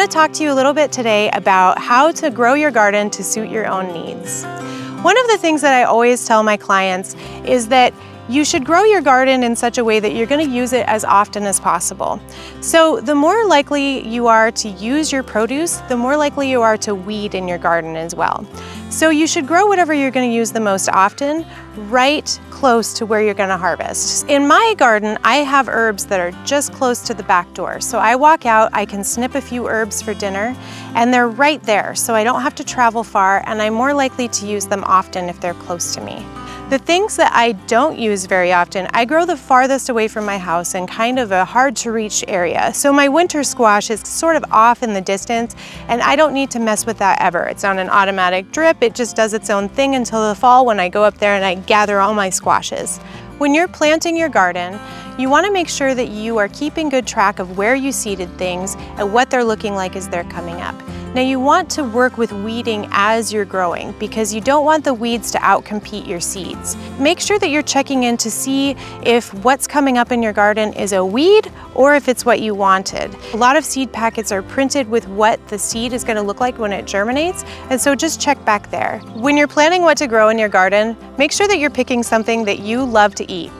to talk to you a little bit today about how to grow your garden to suit your own needs. One of the things that I always tell my clients is that you should grow your garden in such a way that you're going to use it as often as possible. So the more likely you are to use your produce, the more likely you are to weed in your garden as well. So you should grow whatever you're going to use the most often right close to where you're going to harvest. In my garden, I have herbs that are just close to the back door. So I walk out, I can snip a few herbs for dinner, and they're right there, so I don't have to travel far, and I'm more likely to use them often if they're close to me. The things that I don't use very often, I grow the farthest away from my house in kind of a hard to reach area. So my winter squash is sort of off in the distance, and I don't need to mess with that ever. It's on an automatic drip. It just does its own thing until the fall when I go up there and I gather all my squashes. When you're planting your garden, you want to make sure that you are keeping good track of where you seeded things and what they're looking like as they're coming up. Now you want to work with weeding as you're growing because you don't want the weeds to outcompete your seeds. Make sure that you're checking in to see if what's coming up in your garden is a weed or if it's what you wanted. A lot of seed packets are printed with what the seed is going to look like when it germinates, and so just check back there. When you're planning what to grow in your garden, make sure that you're picking something that you love to eat.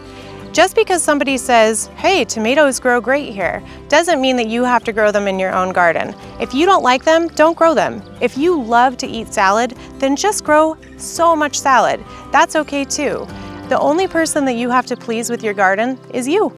Just because somebody says, hey, tomatoes grow great here, doesn't mean that you have to grow them in your own garden. If you don't like them, don't grow them. If you love to eat salad, then just grow so much salad. That's okay too. The only person that you have to please with your garden is you.